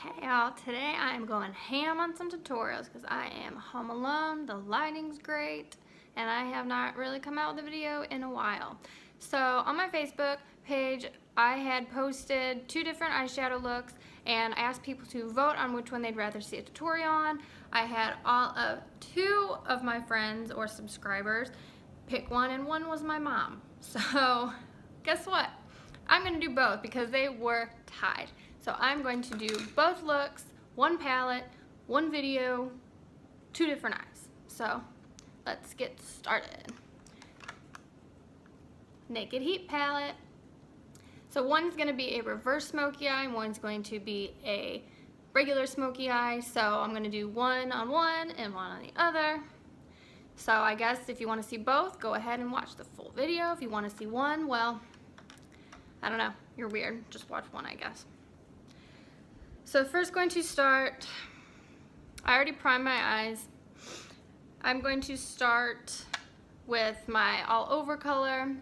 Hey y'all, today I am going ham on some tutorials because I am home alone, the lighting's great, and I have not really come out with a video in a while. So on my Facebook page, I had posted 2 different eyeshadow looks and I asked people to vote on which one they'd rather see a tutorial on. I had all of 2 of my friends or subscribers pick one, and one was my mom. So guess what? I'm going to do both because they were tied. So I'm going to do both looks, 1 palette, 1 video, 2 different eyes. So let's get started. Naked Heat palette. So one's going to be a reverse smoky eye and one's going to be a regular smoky eye. So I'm going to do one on one and one on the other. So I guess if you want to see both, go ahead and watch the full video. If you want to see one, well, I don't know, you're weird. Just watch one, I guess. So first going to start, I already primed my eyes. I'm going to start with my all over color.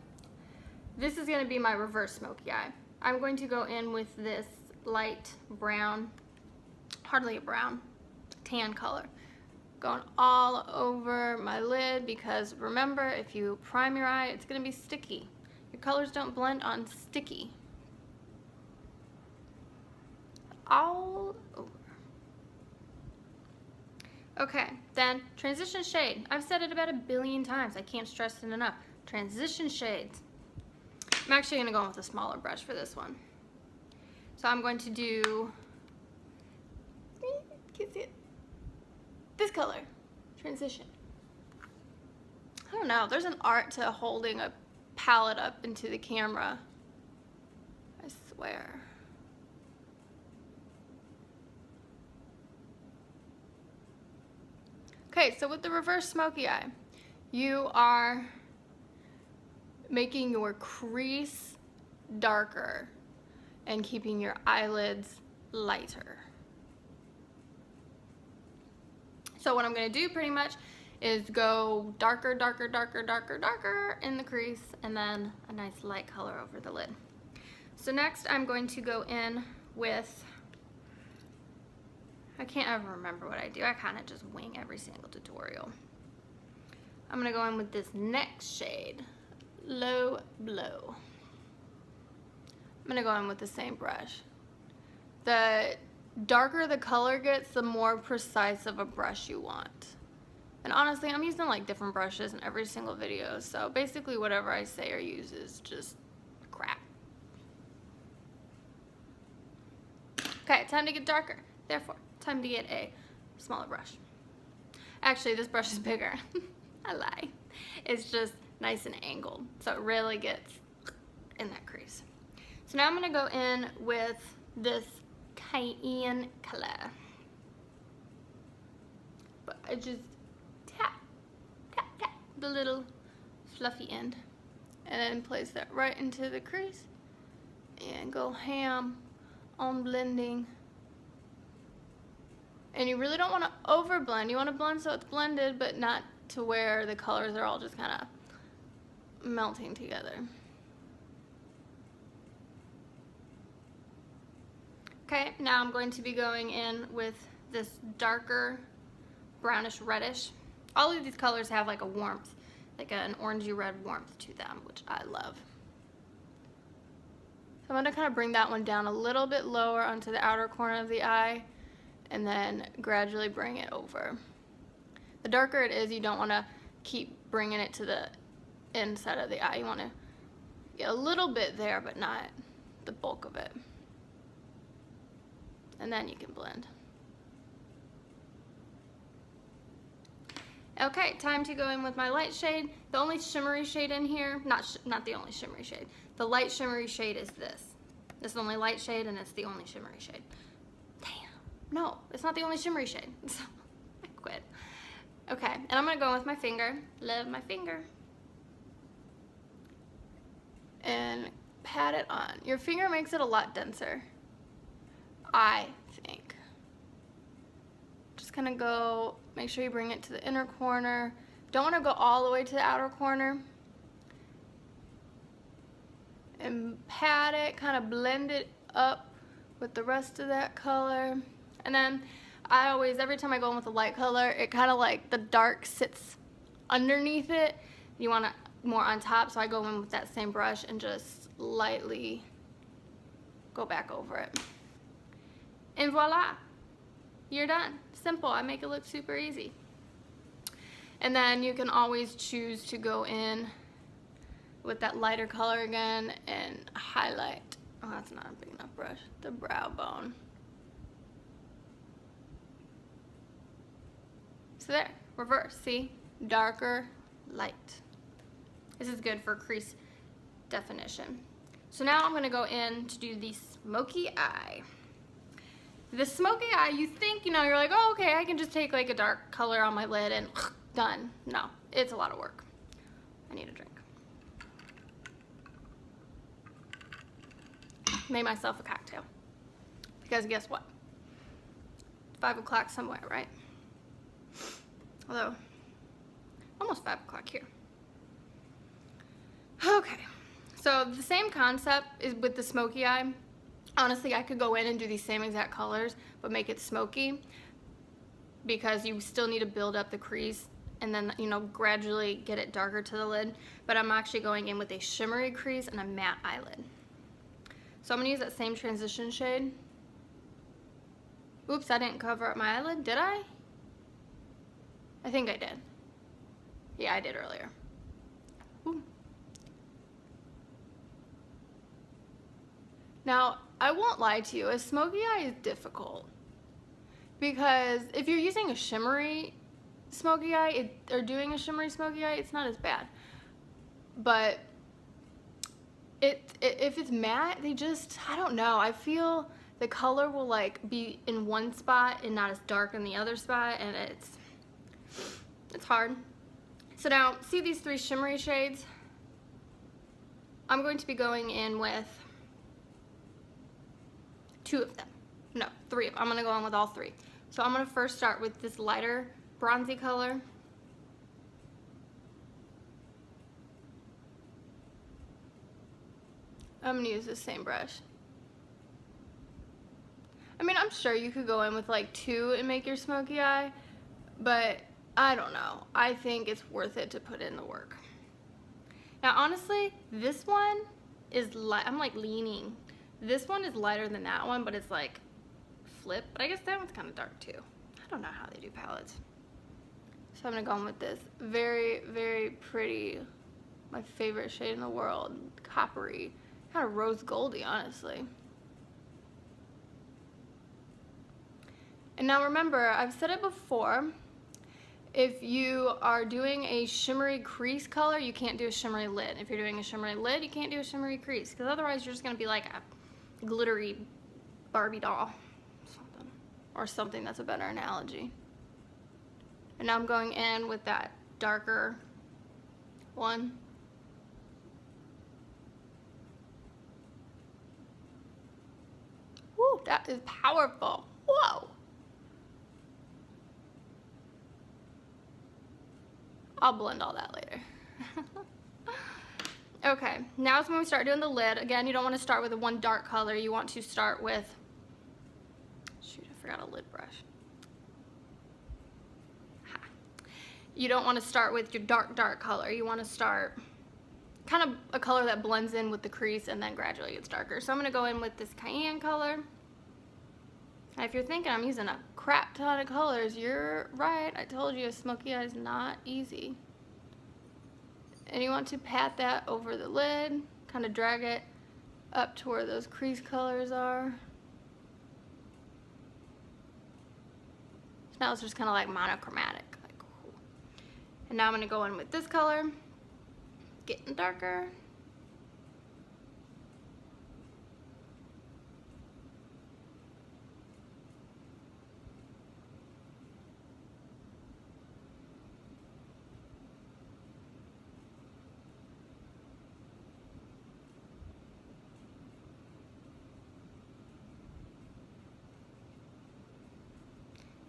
This is going to be my reverse smoky eye. I'm going to go in with this light brown, hardly a brown, tan color. Going all over my lid because remember, if you prime your eye, it's going to be sticky. Your colors don't blend on sticky. All over. Okay, then transition shade. I've said it about 1 billion times. I can't stress it enough. Transition shades. I'm actually going to go in with a smaller brush for this one. So I'm going to do, can't see it, this color, transition. I don't know, there's an art to holding a palette up into the camera. I swear. Okay, so with the reverse smoky eye, you are making your crease darker and keeping your eyelids lighter. So what I'm going to do pretty much is go darker, darker, darker, darker, darker in the crease, and then a nice light color over the lid. So next I'm going to go in with, I can't ever remember what I do. I kind of just wing every single tutorial. I'm going to go in with this next shade, Low Blow. I'm going to go in with the same brush. The darker the color gets, the more precise of a brush you want. And honestly, I'm using like different brushes in every single video, so basically whatever I say or use is just crap. Okay, time to get darker. Therefore, time to get a smaller brush. Actually, this brush is bigger. I lie. It's just nice and angled, so it really gets in that crease. So now I'm going to go in with this cayenne color. But I just tap, tap, tap the little fluffy end, and then place that right into the crease and go ham on blending. And you really don't want to over blend. You want to blend so it's blended, but not to where the colors are all just kind of melting together. Okay, now I'm going to be going in with this darker brownish reddish. All of these colors have like a warmth, like an orangey red warmth to them, which I love. So I'm going to kind of bring that one down a little bit lower onto the outer corner of the eye and then gradually bring it over. The darker it is, you don't want to keep bringing it to the inside of the eye. You want to get a little bit there, but not the bulk of it. And then you can blend. Okay, time to go in with my light shade. The only shimmery shade in here, not the only shimmery shade. The light shimmery shade is this. This is the only light shade and it's the only shimmery shade. Damn, no, it's not the only shimmery shade. I quit. Okay, and I'm gonna go in with my finger. Love my finger. And pat it on. Your finger makes it a lot denser, I think. Just kind of go, make sure you bring it to the inner corner. Don't want to go all the way to the outer corner. And pat it, kind of blend it up with the rest of that color. And then I always, every time I go in with a light color, it kind of like the dark sits underneath it. You want it more on top, so I go in with that same brush and just lightly go back over it. And voila, you're done. Simple. I make it look super easy. And then you can always choose to go in with that lighter color again and highlight. Oh, that's not a big enough brush. The brow bone. So there, reverse, see? Darker, light. This is good for crease definition. So now I'm gonna go in to do the smoky eye. The smoky eye, you think, you know, you're like, oh, okay, I can just take like a dark color on my lid and done. No, it's a lot of work. I need a drink. Made myself a cocktail. Because guess what? 5 o'clock somewhere, right? Although, almost 5 o'clock here. Okay, so the same concept is with the smoky eye. Honestly, I could go in and do these same exact colors, but make it smoky, because you still need to build up the crease and then, you know, gradually get it darker to the lid. But I'm actually going in with a shimmery crease and a matte eyelid. So I'm gonna use that same transition shade. Oops, I didn't cover up my eyelid, did I? I think I did. Yeah, I did earlier. Ooh. Now, I won't lie to you, a smoky eye is difficult. Because if you're using a shimmery smoky eye, or doing a shimmery smoky eye, it's not as bad. But if it's matte, they just, I don't know, I feel the color will like be in one spot and not as dark in the other spot, and it's hard. So now, see these 3 shimmery shades? I'm going to be going in with 2 of them. No, 3 of them. I'm gonna go in with all 3. So I'm gonna first start with this lighter bronzy color. I'm gonna use the same brush. I mean, I'm sure you could go in with like 2 and make your smoky eye, but I don't know. I think it's worth it to put in the work. Now, honestly, this one is light. I'm like leaning. This one is lighter than that one, but it's like flip. But I guess that one's kind of dark too. I don't know how they do palettes. So I'm gonna go in with this very, very pretty, my favorite shade in the world, coppery, kind of rose goldy, honestly. And now remember, I've said it before, if you are doing a shimmery crease color, you can't do a shimmery lid. If you're doing a shimmery lid, you can't do a shimmery crease, because otherwise you're just gonna be like a glittery Barbie doll, or something that's a better analogy. And now I'm going in with that darker one. Woo, that is powerful. Whoa. I'll blend all that later. Okay, now is when we start doing the lid. Again, you don't want to start with one dark color. You want to start with, shoot, I forgot a lid brush. Ha. You don't want to start with your dark color. You want to start kind of a color that blends in with the crease and then gradually gets darker. So I'm going to go in with this cayenne color. And if you're thinking I'm using a crap ton of colors, you're right. I told you a smoky eye is not easy. And you want to pat that over the lid, kind of drag it up to where those crease colors are. So now it's just kind of like monochromatic. And now I'm going to go in with this color, getting darker.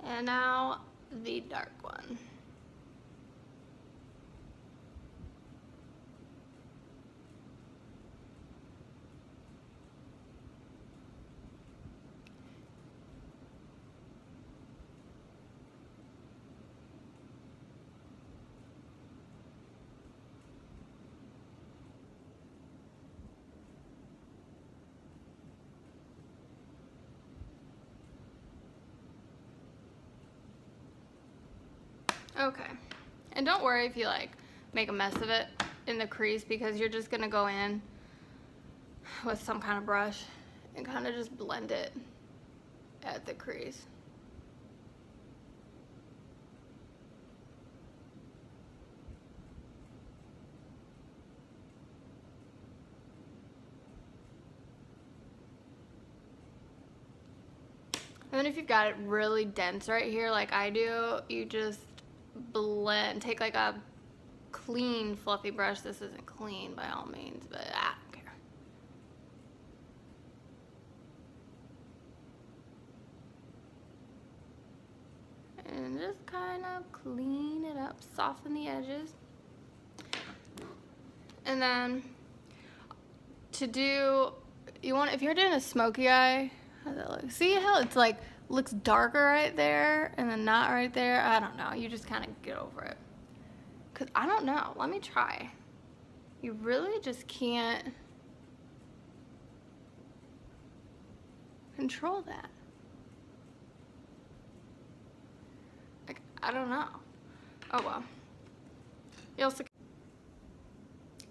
And now the dark one. Okay, and don't worry if you like make a mess of it in the crease, because you're just gonna go in with some kind of brush and kind of just blend it at the crease. And then if you've got it really dense right here like I do, you just blend, take like a clean fluffy brush. This isn't clean by all means, but I don't care. And just kind of clean it up, soften the edges. And then to do, you want, if you're doing a smoky eye, how's that look? See how it's like looks darker right there and then not right there? I don't know. You just kind of get over it. Cause I don't know. Let me try. You really just can't control that. Like, I don't know. Oh well. You also,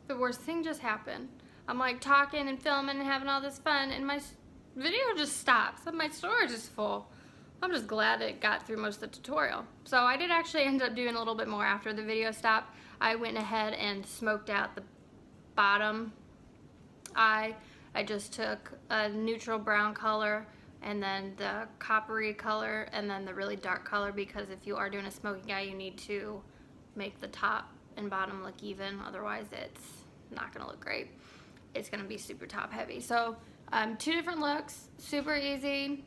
the worst thing just happened. I'm like talking and filming and having all this fun, and my video just stops and my storage is full. I'm just glad it got through most of the tutorial. So I did actually end up doing a little bit more after the video stopped. I went ahead and smoked out the bottom eye. I just took a neutral brown color and then the coppery color and then the really dark color, because if you are doing a smoky eye, you need to make the top and bottom look even. Otherwise it's not gonna look great. It's gonna be super top heavy. So 2 different looks, super easy,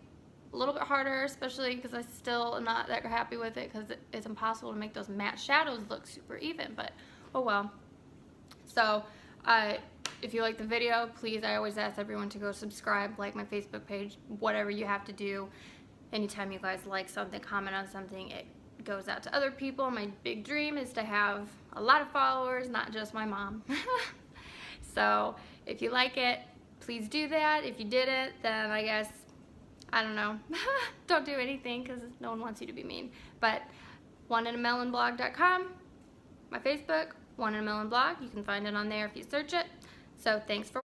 a little bit harder, especially because I still am not that happy with it, because it's impossible to make those matte shadows look super even, but oh well. So if you like the video, please, I always ask everyone to go subscribe, like my Facebook page, whatever you have to do. Anytime you guys like something, comment on something, it goes out to other people. My big dream is to have a lot of followers, not just my mom. So if you like it, please do that. If you didn't, then I guess, I don't know, don't do anything, because no one wants you to be mean. But oneinamelonblog.com, my Facebook, One in a Melon blog, you can find it on there if you search it. So thanks for